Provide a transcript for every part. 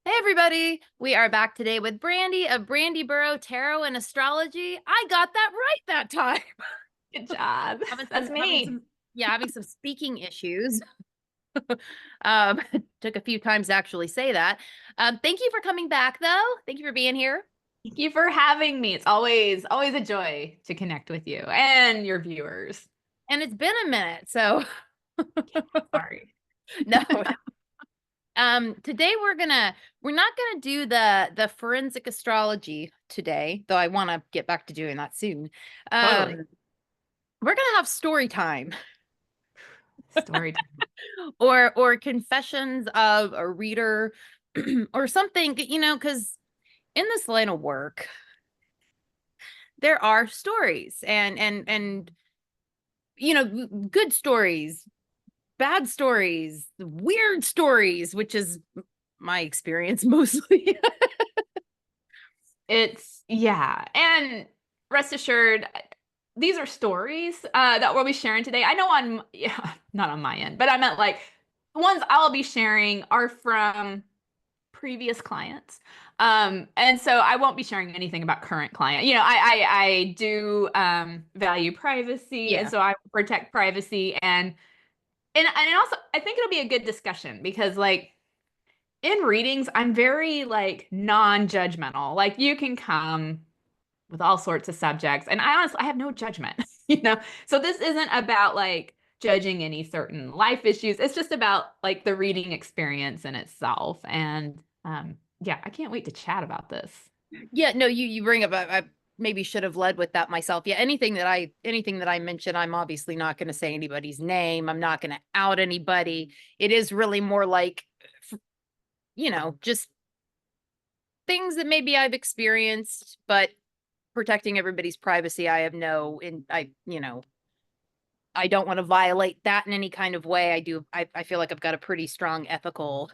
Hey everybody, we are back today with Brandy of Brandygirl Tarot and Astrology. I got that right that time. Good job. having That's some having me. some yeah, having some speaking issues. um Took a few times to actually say that. Thank you for coming back though. Thank you for being here. Thank you for having me. It's always a joy to connect with you and your viewers. And it's been a minute, so Sorry. no. Today we're not gonna do the forensic astrology today, though I want to get back to doing that soon. Totally. We're gonna have story time. Story time. Or confessions of a reader or something, because in this line of work there are stories and good stories, bad stories, weird stories, which is my experience mostly. Yeah. And rest assured, these are stories that we'll be sharing today. I know yeah, not on my end, but I meant like ones I'll be sharing are from previous clients. And so I won't be sharing anything about current client. I do value privacy, and Yeah. so I protect privacy and also I think it'll be a good discussion because like in readings, I'm very like non-judgmental. Like you can come with all sorts of subjects, and I honestly I have no judgment, you know. So this isn't about like judging any certain life issues. It's just about like the reading experience in itself. And yeah, I can't wait to chat about this. Yeah, no, you bring up, I maybe should have led with that myself. Yeah, anything that I mention, I'm obviously not going to say anybody's name. I'm not going to out anybody. It is really more like, just things that maybe I've experienced, but protecting everybody's privacy. I have no, and I don't want to violate that in any kind of way. I feel like I've got a pretty strong ethical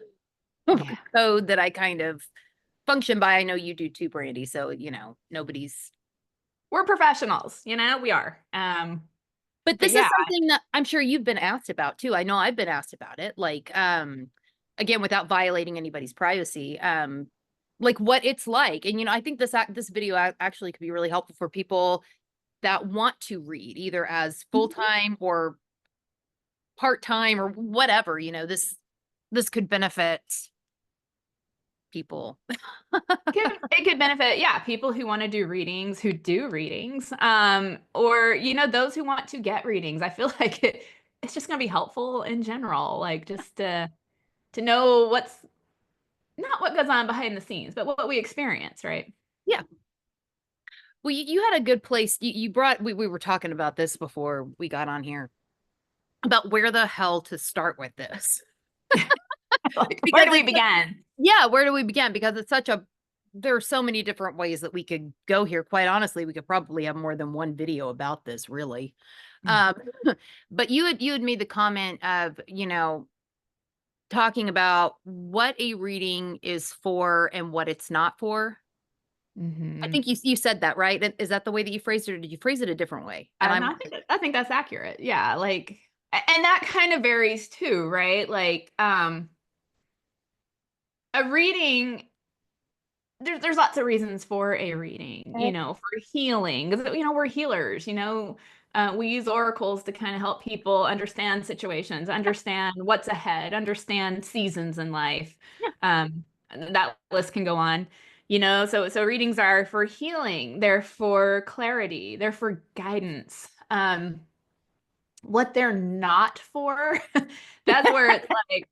Yeah. code that I kind of function by. I know you do too, Brandy. So, nobody's. We're professionals, we are. But But this is yeah, something that I'm sure you've been asked about too. I know I've been asked about it. Like, again, without violating anybody's privacy, like what it's like. And I think this video actually could be really helpful for people that want to read either as full-time or part-time or whatever. This could benefit people. it could benefit, yeah, people who want to do readings, who do readings, or those who want to get readings. I feel like it's just going to be helpful in general, like just to know what's not what goes on behind the scenes, but what we experience, right? Yeah. Well, you had a good place. You brought, we were talking about this before we got on here about where the hell to start with this. Like, where Because do we begin? yeah, where do we begin? Because there are so many different ways that we could go here. Quite honestly, we could probably have more than one video about this, really. Mm. Um, but you had made the comment of, talking about what a reading is for and what it's not for. I Mhm. think you said that, right? Is that the way that you phrased it, or did you phrase it a different way? And And I think that's accurate. Yeah, like, and that kind of varies too, right? Like, a reading. There's lots of reasons for a reading, for healing. 'Cause, we're healers. We use oracles to kind of help people understand situations, understand what's ahead, understand seasons in life. yeah, And that list can go on. So readings are for healing. They're for clarity. They're for guidance. What they're not for, that's where it's like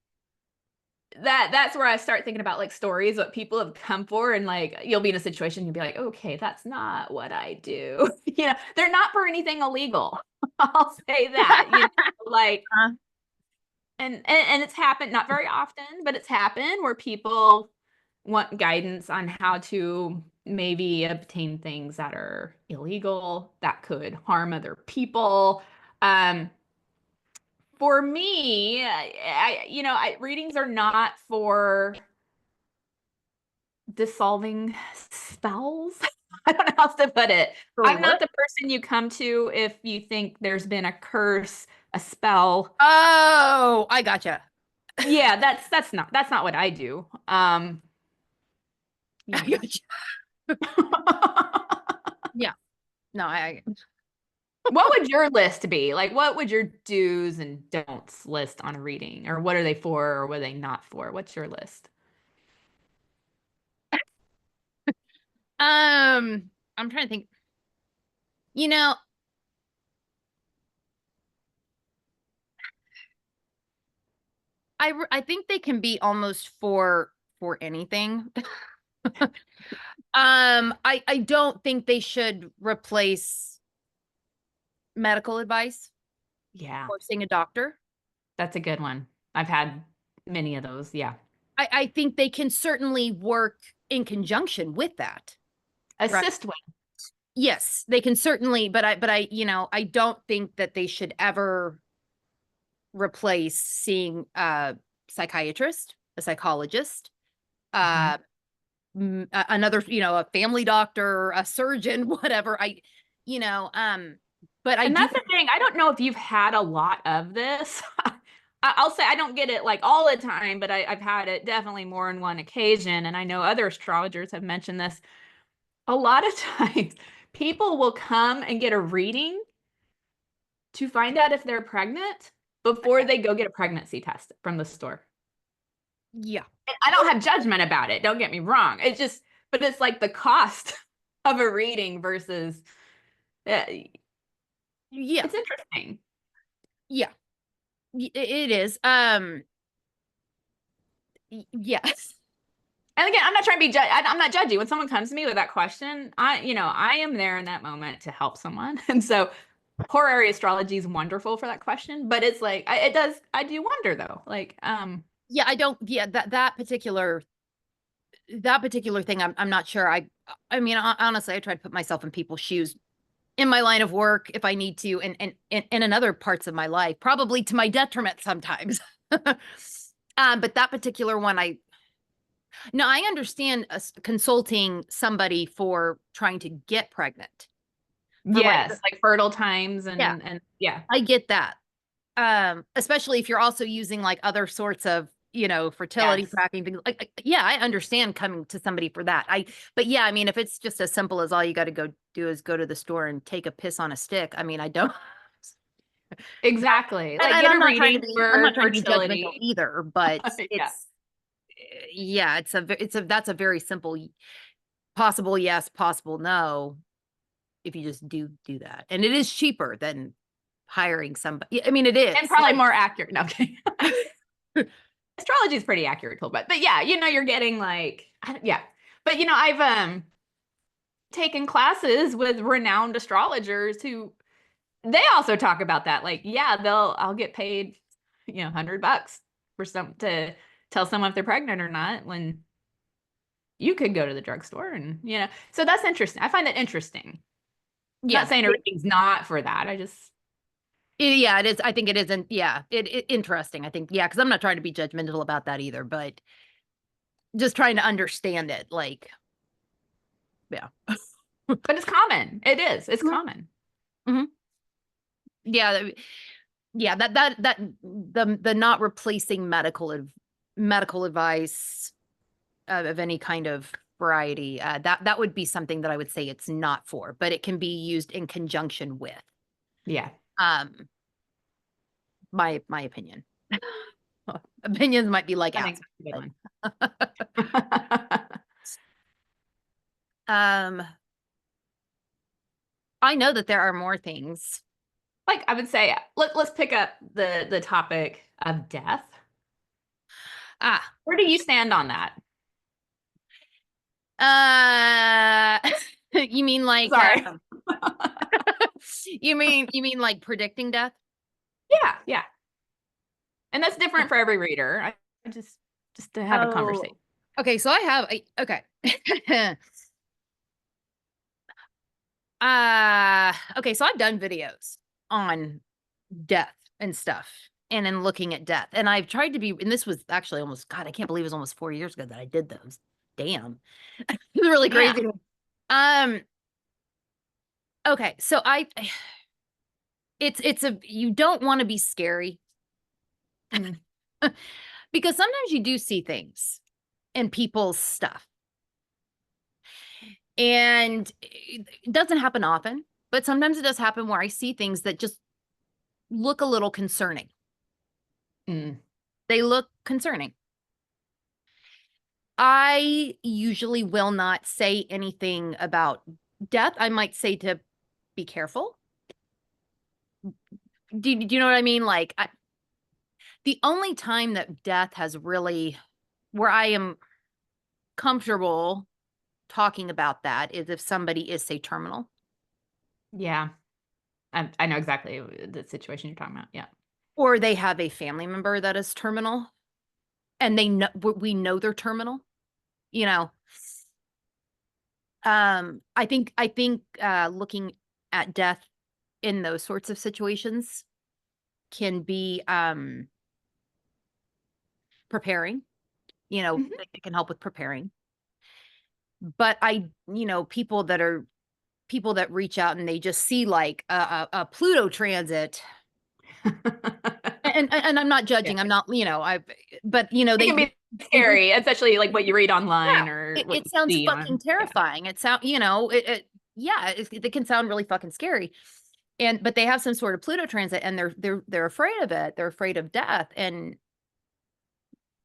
that's where I start thinking about like stories, what people have come for, and like you'll be in a situation, you'll be like, okay, that's not what I do. They're not for anything illegal. I'll say that, like, uh, and it's happened not very often, but it's happened where people want guidance on how to maybe obtain things that are illegal, that could harm other people. Um, for me, readings are not for dissolving spells. I don't know how else to put it. for I'm not what? the person you come to if you think there's been a curse, a spell. Oh, I gotcha. Yeah, that's not what I do. Yeah. Yeah. No, What would your list be? Like, what would your do's and don'ts list on a reading? Or what are they for or what are they not for? What's your list? I'm trying to think. You know, I think they can be almost for anything. I don't think they should replace medical advice Yeah, or seeing a doctor. that's a good one. I've had many of those. Yeah. I think they can certainly work in conjunction with that. Right. Assist with. Yes, they can certainly, but I don't think that they should ever replace seeing a psychiatrist, a psychologist, Mhm. uh another, a family doctor, a surgeon, whatever. But I And do. that's the thing. I don't know if you've had a lot of this. I'll say I don't get it like all the time, but I've had it definitely more than one occasion. And I know other astrologers have mentioned this. A lot of times, people will come and get a reading to find out if they're pregnant before they go get a pregnancy test from the store. Yeah. And I don't have judgment about it. Don't get me wrong. It's just, but it's like the cost of a reading versus, Yeah. it's interesting. Yeah. It is. Yes. And again, I'm not trying to be I'm not judgy. When someone comes to me with that question, I am there in that moment to help someone. And so horary astrology is wonderful for that question, but it's like I do wonder though. Like Yeah, I don't. Yeah, that particular thing, I'm not sure. I mean, honestly, I try to put myself in people's shoes in my line of work if I need to, and in other parts of my life, probably to my detriment sometimes. But that particular one, no, I understand consulting somebody for trying to get pregnant for yes, like fertile times yeah, and yeah. I get that. Especially if you're also using like other sorts of, fertility Yes. tracking things. Like, yeah, I understand coming to somebody for that. But yeah, I mean, if it's just as simple as all you got to go do is go to the store and take a piss on a stick, I mean, I don't. Exactly. And, Like and get I'm a not trying to reading be, I'm not for trying to be judgmental fertility. either, but Yeah. yeah, that's a very simple possible yes, possible no, if you just do that. And it is cheaper than hiring somebody. I mean, it And is probably like, more accurate. No, I'm kidding. Astrology is pretty accurate tool, but yeah, you're getting like yeah. But I've taken classes with renowned astrologers who they also talk about that. Like, yeah, I'll get paid, $100 for some to tell someone if they're pregnant or not when you could go to the drugstore and so that's interesting. I find that interesting. I'm not yeah, saying everything's not for that. I just yeah, it is. I think it isn't. Yeah, it interesting. I think, yeah, because I'm not trying to be judgmental about that either, but just trying to understand it. Like, yeah. but it's common. It is. It's Mhm. common. Mhm. Yeah, yeah. That the not replacing medical advice of any kind of variety. That would be something that I would say it's not for, but it can be used in conjunction with. Yeah. Um, my opinion. Opinions might be like I think apples, that's a good but one. um, I know that there are more things. Like I would say, let's pick up the topic of death. Ah, Where do you stand on that? uh, you mean like, Sorry. you mean like predicting death? Yeah, yeah. And that's different for every reader. I just to have a conversation. Oh, okay. So I have, okay. Okay. So I've done videos on death and stuff and then looking at death. And I've tried to be, and this was actually almost, God, I can't believe it was almost 4 years ago that I did those. Damn. It's really Yeah. crazy. Um, okay. So you don't want to be scary Mm. because sometimes you do see things in people's stuff. And it doesn't happen often, but sometimes it does happen where I see things that just look a little concerning. Mm. They look concerning. I usually will not say anything about death. I might say to be careful. Do you know what I mean? Like, the only time that death has really, where I am comfortable talking about that is if somebody is, say, terminal, Yeah. I know exactly the situation you're talking about. Yeah. or they have a family member that is terminal and they know, we know they're terminal, you know. I think looking at death in those sorts of situations can be preparing, Mhm. it can help with preparing. But people that reach out and they just see like a Pluto transit, and I'm not Yeah. judging. I'm not, but It can be they just, scary, especially like what you read online yeah, or what it you sounds see fucking on. Yeah. terrifying. It sound, yeah, it can sound really fucking scary. But they have some sort of Pluto transit and they're afraid of it. They're afraid of death. And,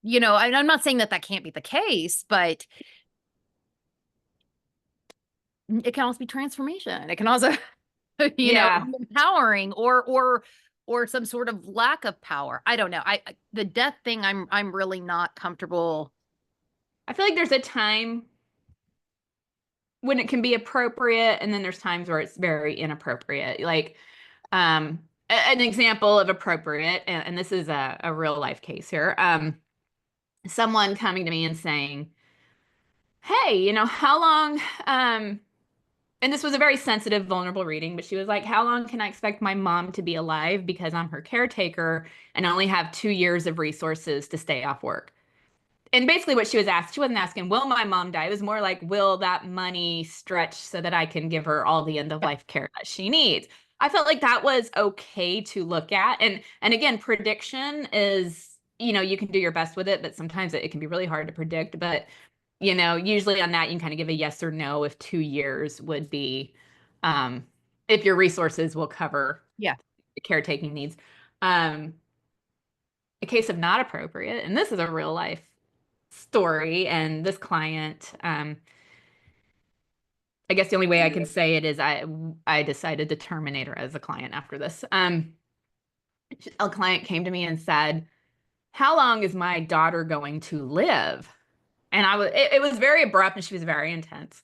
I'm not saying that that can't be the case, but it can also be transformation. It can also, Yeah. be empowering or some sort of lack of power. I don't know. The death thing, I'm really not comfortable. I feel like there's a time when it can be appropriate, and then there's times where it's very inappropriate. Like, an example of appropriate, and this is a real life case here. Someone coming to me and saying, "Hey, how long?" And this was a very sensitive, vulnerable reading, but she was like, "How long can I expect my mom to be alive because I'm her caretaker and I only have 2 years of resources to stay off work?" And basically what she was asked, she wasn't asking, will my mom die? It was more like, will that money stretch so that I can give her all the end of Yeah. life care that she needs? I felt like that was okay to look at. And again, prediction is, you can do your best with it, but sometimes it can be really hard to predict. But, usually on that, you can kind of give a yes or no if 2 years would be, um, if your resources will cover Yeah. the caretaking needs. Um, a case of not appropriate, and this is a real life story, and this client, I guess the only way I can say it is I decided to terminate her as a client after this. A client came to me and said, "How long is my daughter going to live?" And it was very abrupt and she was very intense.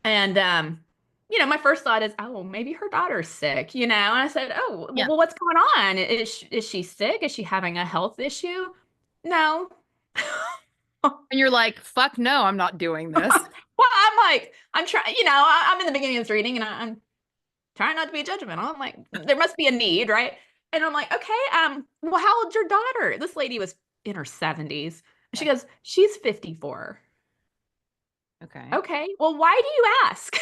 And my first thought is, oh, well, maybe her daughter's sick, And I said, "Oh, Yeah. well, what's going on? Is she sick? Is she having a health issue?" No. And you're like, fuck no, I'm not doing this. Well, I'm trying, I'm in the beginning of this reading and I'm trying not to be judgmental. I'm like, there must be a need, right? And I'm like, okay, well, how old's your daughter? This lady was in her 70s. She Okay. goes, she's 54. Okay. Okay, well, why do you ask?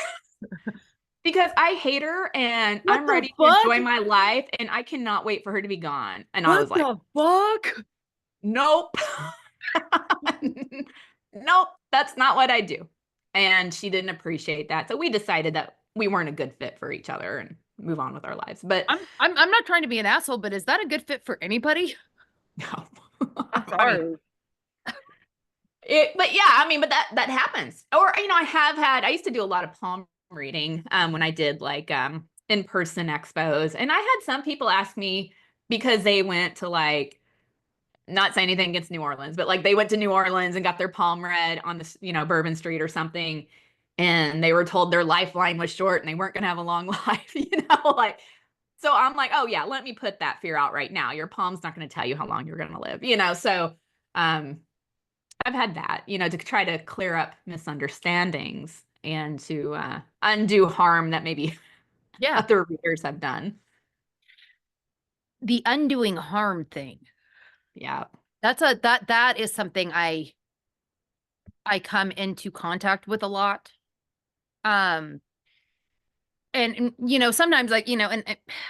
Because I hate her and What I'm the ready to fuck? enjoy my life and I cannot wait for her to be gone. And I What was like, the fuck? nope. Nope, that's not what I do. And she didn't appreciate that. So we decided that we weren't a good fit for each other and move on with our lives. But I'm not trying to be an asshole, but is that a good fit for anybody? no. I'm I mean, sorry. but yeah, I mean, but that happens. Or, I used to do a lot of palm reading when I did like in-person expos. And I had some people ask me because they went to like, not say anything against New Orleans, but like they went to New Orleans and got their palm read on this, Bourbon Street or something, and they were told their lifeline was short and they weren't going to have a long life, like. So I'm like, oh yeah, let me put that fear out right now. Your palm's not going to tell you how long you're going to live. So um, I've had that, to try to clear up misunderstandings and to undo harm that maybe Yeah. other readers have done. The undoing harm thing. Yeah. That is something I come into contact with a lot. Um, and sometimes, like, and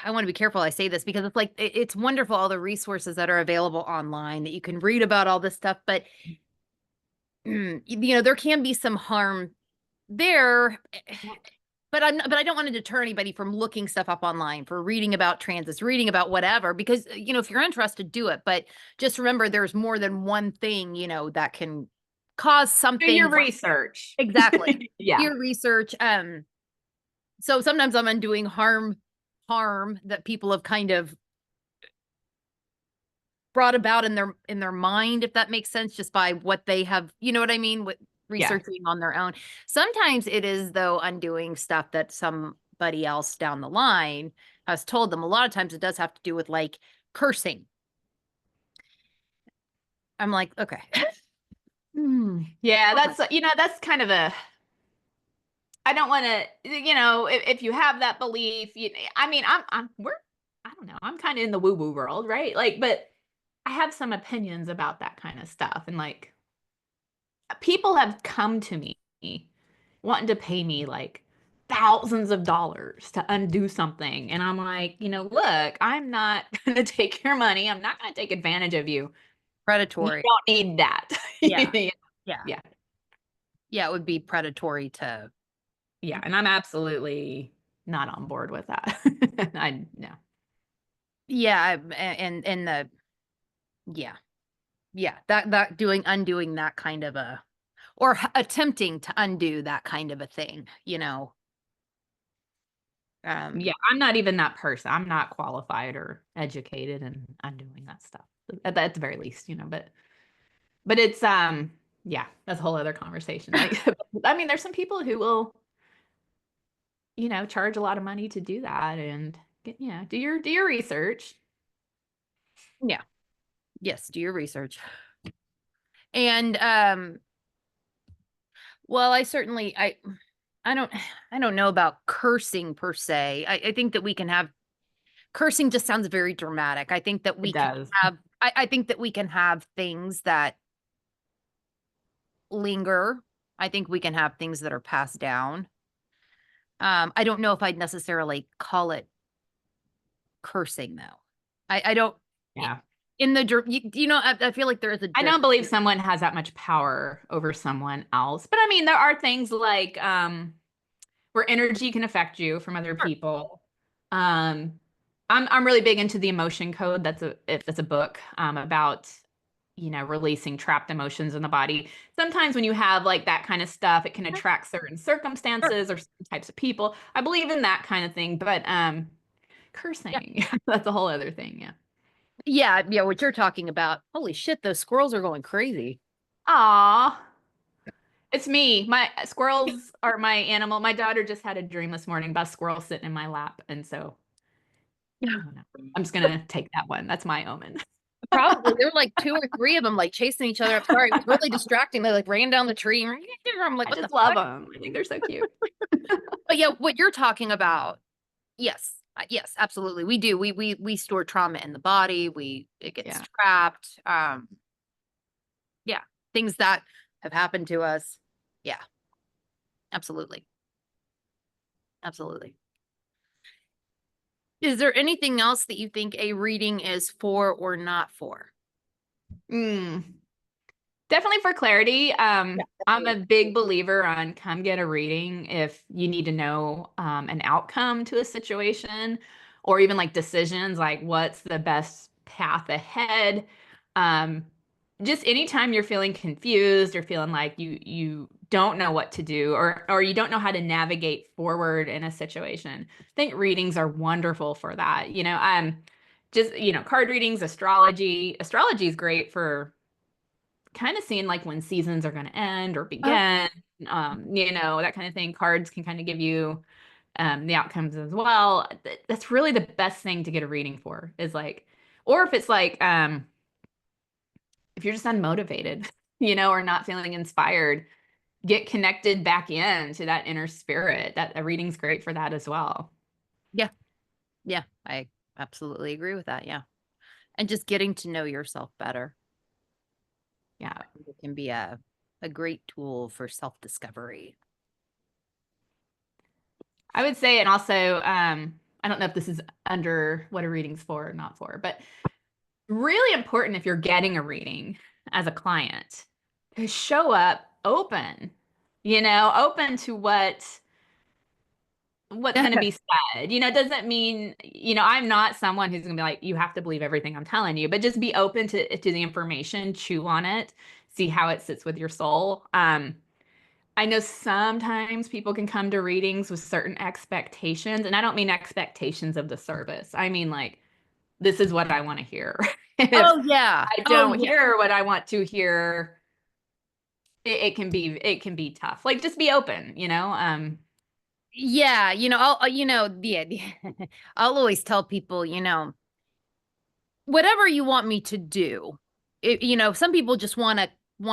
I want to be careful I say this because it's like it's wonderful all the resources that are available online that you can read about all this stuff, but there can be some harm there, but I don't want to deter anybody from looking stuff up online, for reading about transits, reading about whatever, because if you're interested, do it. But just remember, there's more than one thing, that can cause Do something. your research. Exactly. Do Yeah. your research. So sometimes I'm undoing harm that people have kind of brought about in their mind, if that makes sense, just by what they have, you know what I mean, with Yeah. researching on their own. Sometimes it is, though, undoing stuff that somebody else down the line has told them. A lot of times it does have to do with like cursing. I'm like, okay. Yeah, that's kind of a, I don't want to, if you have that belief, I mean, I don't know, I'm kind of in the woo-woo world, right? Like, but I have some opinions about that kind of stuff. And like, people have come to me wanting to pay me like thousands of dollars to undo something. And I'm like, look, I'm not going to take your money. I'm not going to take advantage of you. You Predatory. don't need that. Yeah. Yeah. Yeah. Yeah. Yeah, it would be predatory to. Yeah. And I'm absolutely not on board with that. No. Yeah, and the yeah. Yeah, that undoing that kind of a, or attempting to undo that kind of a thing. Yeah. I'm not even that person. I'm not qualified or educated and undoing that stuff at the very least, but it's, yeah, that's a whole other conversation. Like, I mean, there's some people who will, charge a lot of money to do that and do your research. Yeah. Yes, do your research. And well, I don't I don't know about cursing per se. I think that we can have cursing, just sounds very dramatic. I think that It we can does. have I think that we can have things that linger. I think we can have things that are passed down. I don't know if I'd necessarily call it cursing though. I don't Yeah. in the I feel like there is a I difference. don't believe someone has that much power over someone else. But I mean, there are things like where energy can affect you from other Sure. people. Um, I'm really big into the emotion code. That's a book about releasing trapped emotions in the body. Sometimes when you have like that kind of stuff, it can attract certain Sure. circumstances or certain types of people. I believe in that kind of thing, but Yeah. cursing, that's a whole other thing. Yeah. Yeah, yeah, what you're talking about. Holy shit, those squirrels are going crazy. Aw. It's me. My squirrels are my animal. My daughter just had a dream this morning about squirrels sitting in my lap. And so I don't know. I'm just gonna take that one. That's my omen. Probably there were like two or three of them like chasing each other. I'm sorry, it was really distracting. They like ran down the tree. I'm like, I what the just love fuck? them. I think they're so cute. But yeah, what you're talking about, yes, yes, absolutely. We do. We store trauma in the body. It gets Yeah. trapped. Yeah, things that have happened to us. Yeah, absolutely, absolutely. Is there anything else that you think a reading is for or not for? Mm. Definitely for clarity. Yeah, I'm a absolutely. big believer on come get a reading if you need to know an outcome to a situation or even like decisions, like what's the best path ahead. Um, just anytime you're feeling confused or feeling like you don't know what to do or you don't know how to navigate forward in a situation. I think readings are wonderful for that. Just, card readings, astrology. Astrology is great for kind of seeing like when seasons are going to end or Uh, begin, that kind of thing. Cards can kind of give you the outcomes as well. That's really the best thing to get a reading for is like, or if it's like, if you're just unmotivated, or not feeling inspired, get connected back in to that inner spirit. That a reading's great for that as well. yeah, yeah, I absolutely agree with that. Yeah. And just getting to know yourself better. Yeah. I think it can be a great tool for self-discovery. I would say, and also, I don't know if this is under what a reading's for or not for, but really important if you're getting a reading as a client to show up open, open to what's going to be said. It doesn't mean, I'm not someone who's going to be like, you have to believe everything I'm telling you, but just be open to the information, chew on it, see how it sits with your soul. I know sometimes people can come to readings with certain expectations, and I don't mean expectations of the service. I mean, like, this is what I want to hear. If Oh yeah. I Oh don't yeah. hear what I want to hear, it can be tough. Like, just be open. Yeah, I'll always tell people, whatever you want me to do. Some people just want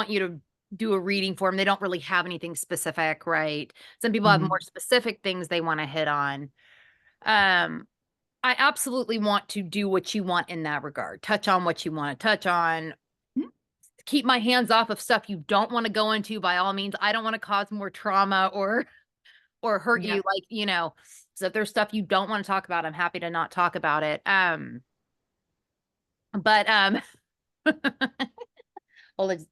you to do a reading for them. They don't really have anything specific, right? Some people have Mhm. more specific things they want to hit on. Um, I absolutely want to do what you want in that regard. Touch on what you want to touch on. Keep my hands off of stuff you don't want to go into by all means. I don't want to cause more trauma or hurt Yeah. you, so if there's stuff you don't want to talk about, I'm happy to not talk about it. But hold on.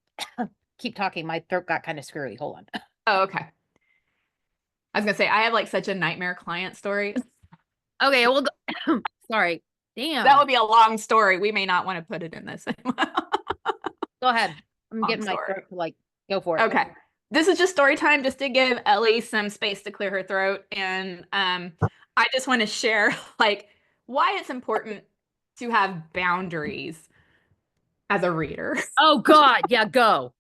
Keep talking. My throat got kind of screwy. Hold on. Oh, okay. I was gonna say I have like such a nightmare client story. Okay, well, sorry. That Damn. would be a long story. We may not want to put it in this. Go ahead. I'm Long getting my story. throat to go for it. Okay. This is just story time just to give Ellie some space to clear her throat. And I just want to share like why it's important to have boundaries as a reader. Oh God, yeah, go.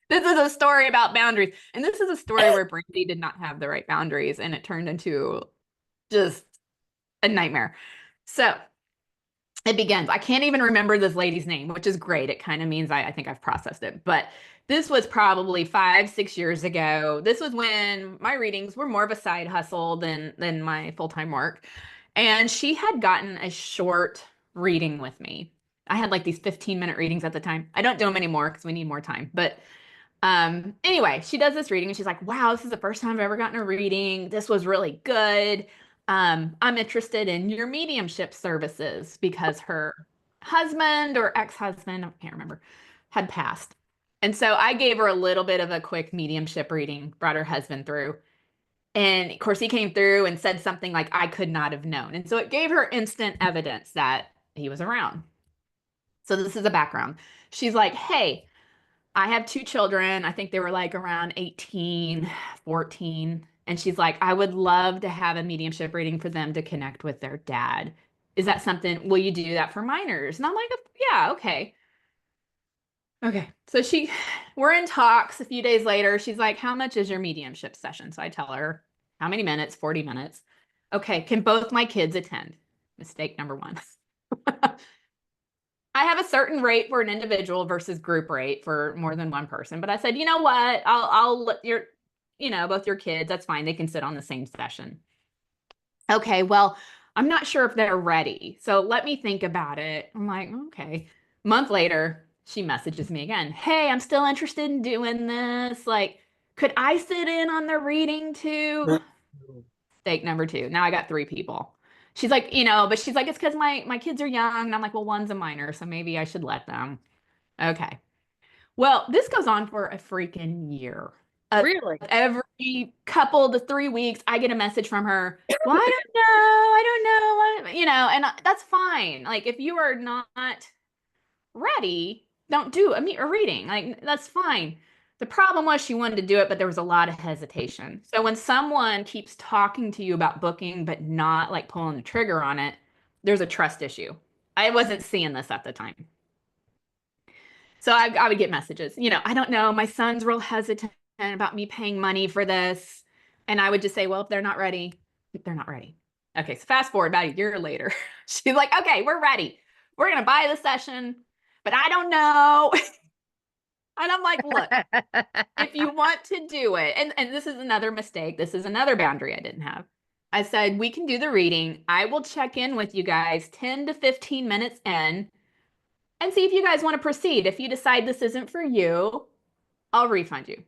This is a story about boundaries. And this is a story where Brandy did not have the right boundaries and it turned into just a nightmare. So it begins. I can't even remember this lady's name, which is great. It kind of means I think I've processed it. But this was probably 5, 6 years ago. This was when my readings were more of a side hustle than my full-time work. And she had gotten a short reading with me. I had like these 15-minute readings at the time. I don't do them anymore because we need more time. But anyway, she does this reading and she's like, wow, this is the first time I've ever gotten a reading. This was really good. I'm interested in your mediumship services because her husband or ex-husband, I can't remember, had passed. And so I gave her a little bit of a quick mediumship reading, brought her husband through. And of course, he came through and said something like, I could not have known. And so it gave her instant evidence that he was around. So this is a background. She's like, hey, I have 2 children. I think they were like around 18, 14. And she's like, I would love to have a mediumship reading for them to connect with their dad. Is that something? Will you do that for minors? And I'm like, yeah, okay. Okay. So we're in talks a few days later. She's like, how much is your mediumship session? So I tell her, how many minutes? 40 minutes. Okay. Can both my kids attend? Mistake number one. I have a certain rate for an individual versus group rate for more than one person. But I said, you know what? I'll let both your kids, that's fine. They can sit on the same session. Okay, well, I'm not sure if they're ready. So let me think about it. I'm like, okay. Month later, she messages me again. Hey, I'm still interested in doing this. Like, could I sit in on the reading too? Mistake number two. Now I got 3 people. She's like, but she's like, it's because my kids are young. And I'm like, well, one's a minor, so maybe I should let them. Okay. Well, this goes on for a freaking year. Really? Every couple to 3 weeks, I get a message from her. Well, I don't know, and that's fine. Like, if you are not ready, don't do a reading. Like, that's fine. The problem was she wanted to do it, but there was a lot of hesitation. So when someone keeps talking to you about booking, but not like pulling the trigger on it, there's a trust issue. I wasn't seeing this at the time. So I would get messages, I don't know, my son's real hesitant about me paying money for this. And I would just say, well, if they're not ready, they're not ready. Okay, so fast forward about a year later, she's like, okay, we're ready. We're going to buy the session, but I don't know. And I'm like, look, if you want to do it, and this is another mistake, this is another boundary I didn't have. I said, we can do the reading. I will check in with you guys 10 to 15 minutes in and see if you guys want to proceed. If you decide this isn't for you, I'll refund you.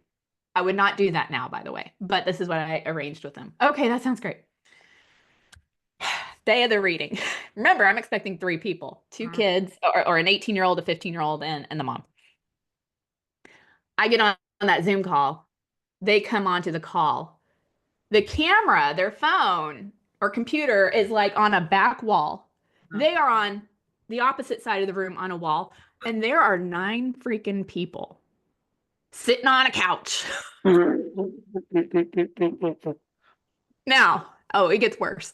I would not do that now, by the way, but this is what I arranged with them. Okay, that sounds great. Day of the reading. Remember, I'm expecting 3 people, 2 kids, or an 18-year-old, a 15-year-old, and the mom. I get on that Zoom call, they come onto the call. The camera, their phone or computer is like on a back wall. They are on the opposite side of the room on a wall, and there are 9 freaking people sitting on a couch. Now, oh, it gets worse.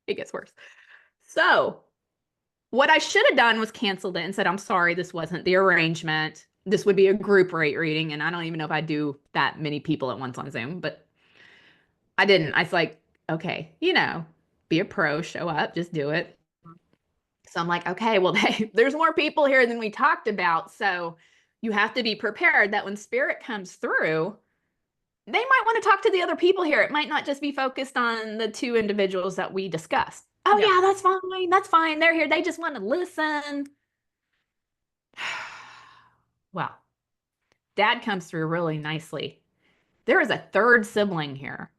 It gets worse. So, what I should have done was canceled it and said, I'm sorry, this wasn't the arrangement. This would be a group rate reading. And I don't even know if I do that many people at once on Zoom, but I didn't. I was like, okay, be a pro, show up, just do it. So I'm like, okay, well, there's more people here than we talked about. So you have to be prepared that when spirit comes through, they might want to talk to the other people here. It might not just be focused on the 2 individuals that we discussed. Oh, yeah, that's fine. That's fine. They're here. They just want to listen. Well, dad comes through really nicely. There is a 3rd sibling here.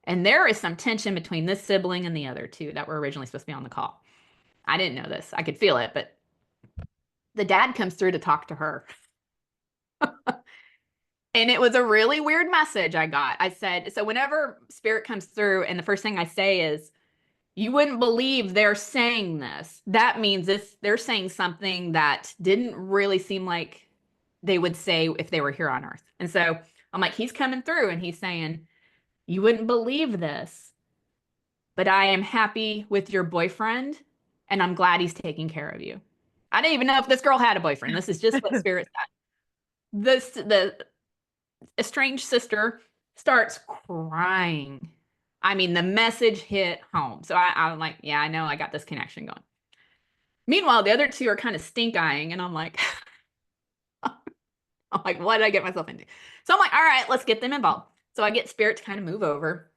And there is some tension between this sibling and the other 2 that were originally supposed to be on the call. I didn't know this. I could feel it, but the dad comes through to talk to her. And it was a really weird message I got. I said, so whenever spirit comes through and the first thing I say is, you wouldn't believe they're saying this. That means they're saying something that didn't really seem like they would say if they were here on Earth. And so I'm like, he's coming through and he's saying, you wouldn't believe this, but I am happy with your boyfriend and I'm glad he's taking care of you. I didn't even know if this girl had a boyfriend. This is just what spirit said. The estranged sister starts crying. I mean, the message hit home. So I'm like, yeah, I know I got this connection going. Meanwhile, the other 2 are kind of stink-eyeing, and I'm like, what did I get myself into? So I'm like, all right, let's get them involved. So I get spirit to kind of move over.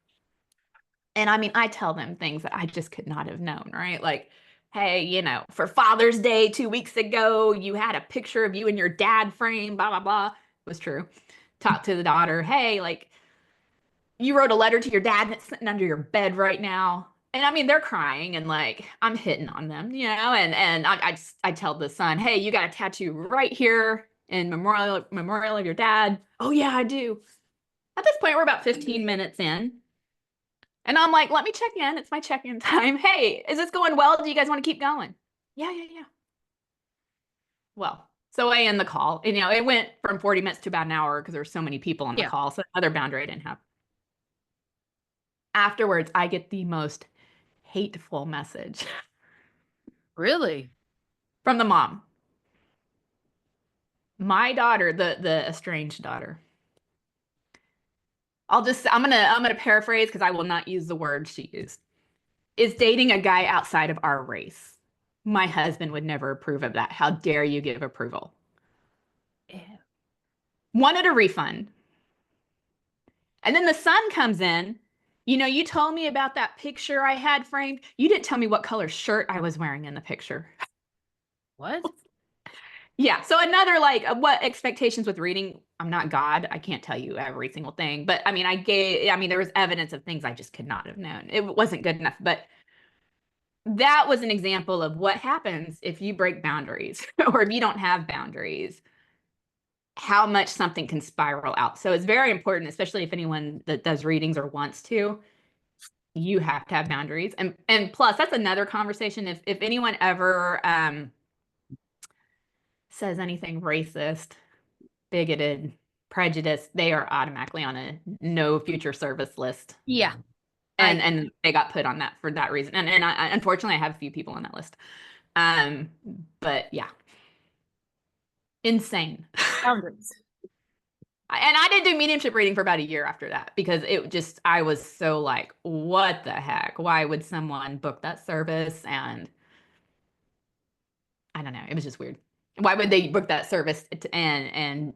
And I mean, I tell them things that I just could not have known, right? Like, hey, for Father's Day 2 weeks ago, you had a picture of you and your dad frame, blah, blah, blah. It was true. Talk to the daughter, hey, like, you wrote a letter to your dad that's sitting under your bed right now. And I mean, they're crying and like, I'm hitting on them, and I tell the son, hey, you got a tattoo right here in memorial of your dad. Oh yeah, I do. At this point, we're about 15 minutes in. And I'm like, let me check in. It's my check-in time. Hey, is this going well? Do you guys want to keep going? Yeah, yeah, yeah. Well, so I end the call. And, it went from 40 minutes to about an hour because there were so many people on the call. So another boundary I didn't have. Afterwards, I get the most hateful message. Really? From the mom. My daughter, the estranged daughter. I'm gonna paraphrase because I will not use the word she used. Is dating a guy outside of our race. My husband would never approve of that. How dare you give approval? Ew. Wanted a refund. And then the son comes in. You told me about that picture I had framed. You didn't tell me what color shirt I was wearing in the picture. What? Yeah. So another what expectations with reading. I'm not God. I can't tell you every single thing. But I mean, there was evidence of things I just could not have known. It wasn't good enough. But that was an example of what happens if you break boundaries or if you don't have boundaries, how much something can spiral out. So it's very important, especially if anyone that does readings or wants to, you have to have boundaries. And plus, that's another conversation. If anyone ever says anything racist, bigoted, prejudiced, they are automatically on a no future service list. Yeah. And they got put on that for that reason. And unfortunately, I have a few people on that list. But yeah. Insane. Boundaries. And I didn't do mediumship reading for about a year after that because I was so like, what the heck? Why would someone book that service? And I don't know. It was just weird. Why would they book that service and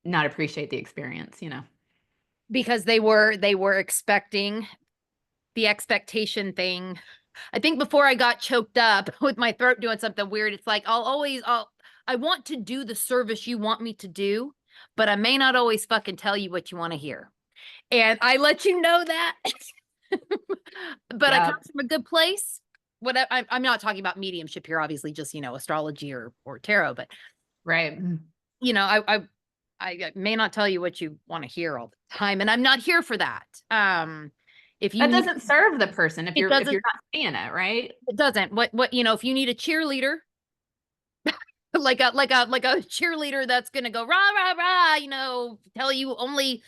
not appreciate the experience, Because they were expecting the expectation thing. I think before I got choked up with my throat doing something weird, it's like I want to do the service you want me to do, but I may not always fucking tell you what you want to hear. And I let you know that. But I come from a good place. I'm not talking about mediumship here, obviously, just astrology or tarot, but right. I I may not tell you what you want to hear all the time, and I'm not here for that. If you That need, doesn't serve the person if it you're doesn't, not saying it, right? it doesn't. What, if you need a cheerleader, like a cheerleader that's gonna go rah rah rah, tell you only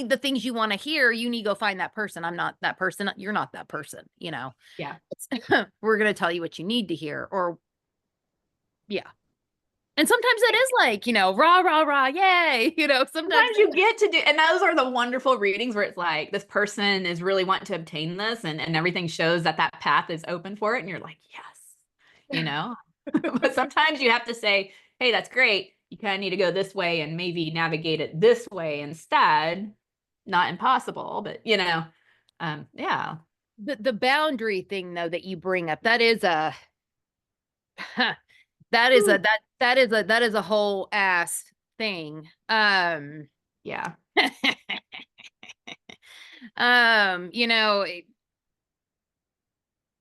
the things you want to hear, you need to go find that person. I'm not that person. You're not that person. Yeah. We're gonna tell you what you need to hear, or yeah. And sometimes it is like, rah rah rah, yay. Sometimes Sometimes you get to do, and those are the wonderful readings where it's like this person is really wanting to obtain this, and everything shows that that path is open for it, and you're like, yes, you know. But sometimes you have to say, hey, that's great. You kind of need to go this way and maybe navigate it this way instead. Not impossible, but yeah. the boundary thing though that you bring up, that is a that is a that is a whole ass thing. Yeah, You know,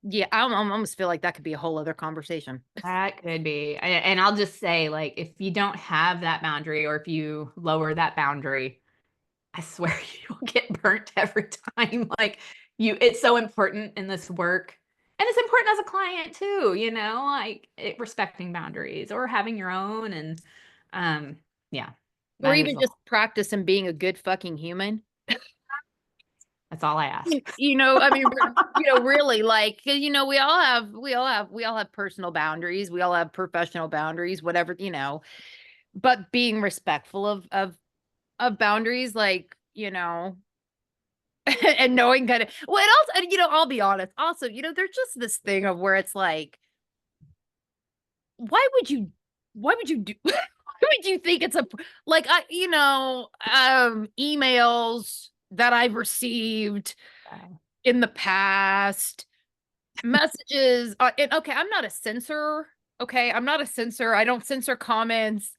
yeah, I almost feel like that could be a whole other conversation. that could be. And I'll just say, like, if you don't have that boundary or if you lower that boundary, I swear you will get burnt every time. Like it's so important in this work. And it's important as a client too, like respecting boundaries or having your own. And yeah, Or that is even just practice and being a good fucking human. that's all I ask. I mean, really, like, 'cause, we all have personal boundaries. We all have professional boundaries, whatever. But being respectful of boundaries, like, and knowing kind of what else, and I'll be honest. Also, there's just this thing of where it's like, why would you do why would you think it's a like emails that I've received in the past, messages, and okay, I'm not a censor. Okay, I'm not a censor. I don't censor comments.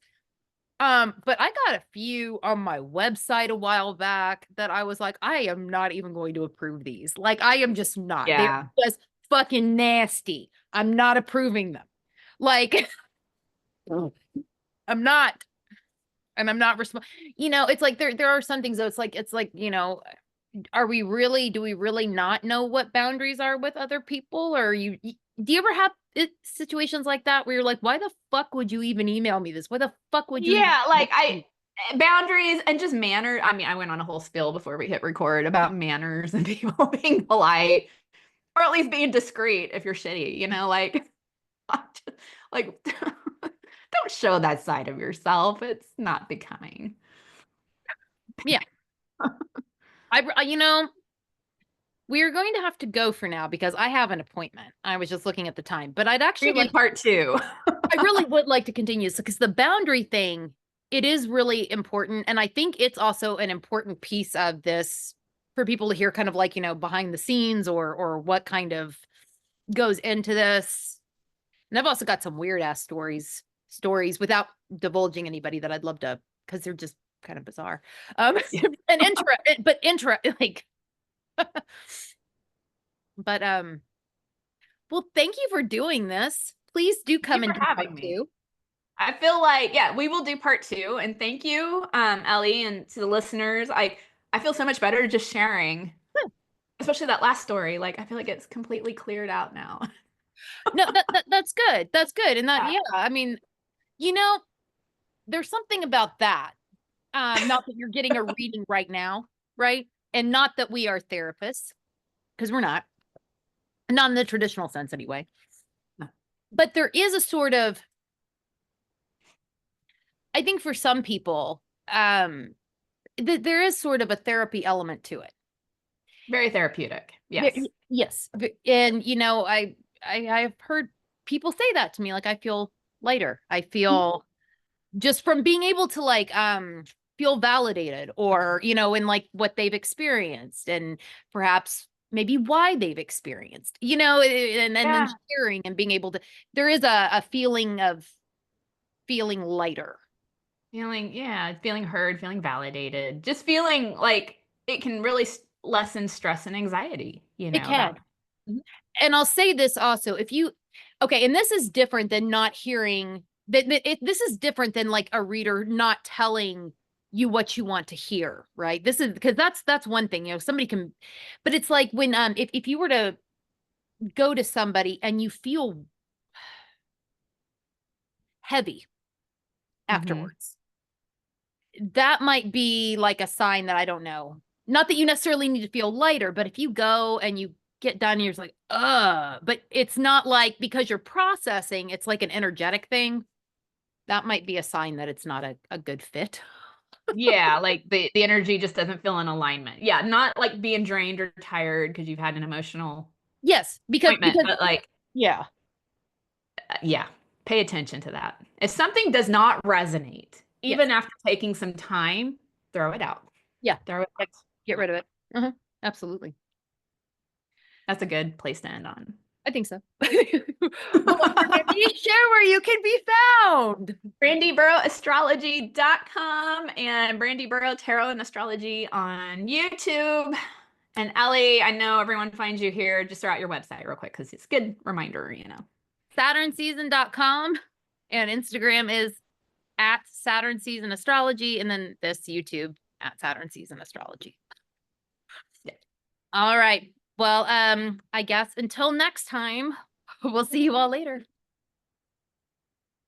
But I got a few on my website a while back that I was like, I am not even going to approve these. Like, I am just not. They're Yeah. just fucking nasty. I'm not approving them. Like, I'm not. And I'm not it's like there are some things though. It's like, do we really not know what boundaries are with other people? Or do you ever have situations like that where you're like, why the fuck would you even email me this? Why the fuck would you even Yeah, like boundaries and just manners. I mean, I went on a whole spiel before we hit record about manners and people being polite or at least being discreet if you're shitty, like like don't show that side of yourself. It's not becoming. Yeah. We are going to have to go for now because I have an appointment. I was just looking at the time, but I'd actually Preview like, part 2. I really would like to continue this because the boundary thing, it is really important. And I think it's also an important piece of this for people to hear kind of like, behind the scenes or what kind of goes into this. And I've also got some weird ass stories without divulging anybody that I'd love to, because they're just kind of bizarre. Yeah. But like, but well, thank you for doing this. Please do Thank come you and for do part having me. two. I feel like, yeah, we will do part 2. And thank you, Ellie, and to the listeners. I feel so much better just sharing, especially that last story. Like I feel like it's completely cleared out now. No, that's good. That's good. And Yeah. yeah, I mean, you know, there's something about that. Not that you're getting a reading right now, right? And not that we are therapists, because we're not in the traditional sense anyway. No. But there is a sort of, I think for some people, there is sort of a therapy element to it. Very therapeutic. Yes. Yes. And I've heard people say that to me, like I feel lighter. I feel just from being able to like feel validated, or in like what they've experienced, and perhaps maybe why they've experienced, and then Yeah. sharing and being able to, there is a feeling of feeling lighter. Feeling heard, feeling validated, just feeling like it can really lessen stress and anxiety, It about. can. And I'll say this also, if you, okay, and this is different than not hearing this is different than like a reader not telling you what you want to hear, right? This is because that's one thing, somebody can, but it's like when if you were to go to somebody and you feel heavy Mm-hmm. afterwards, that might be like a sign that I don't know. Not that you necessarily need to feel lighter, but if you go and you get done, you're just like, but it's not like because you're processing, it's like an energetic thing. That might be a sign that it's not a good fit. Yeah, like the energy just doesn't feel in alignment. Yeah, not like being drained or tired because you've had an emotional Yes, appointment, but like, yeah, yeah, pay attention to that. If something does not resonate, yes, even after taking some time, throw it out. yeah, Throw it out. get rid of it. Absolutely. That's a good place to end on. I think so. Well, Brandy, share where you can be found. BrandyBurrowAstrology.com and Brandy Burrow Tarot and Astrology on YouTube. And Ellie, I know everyone finds you here. Just throw out your website real quick because it's a good reminder. SaturnSeason.com and Instagram is at Saturn Season Astrology, and then this YouTube at Saturn Season Astrology. Yeah. All right. Well, I guess until next time, we'll see you all later.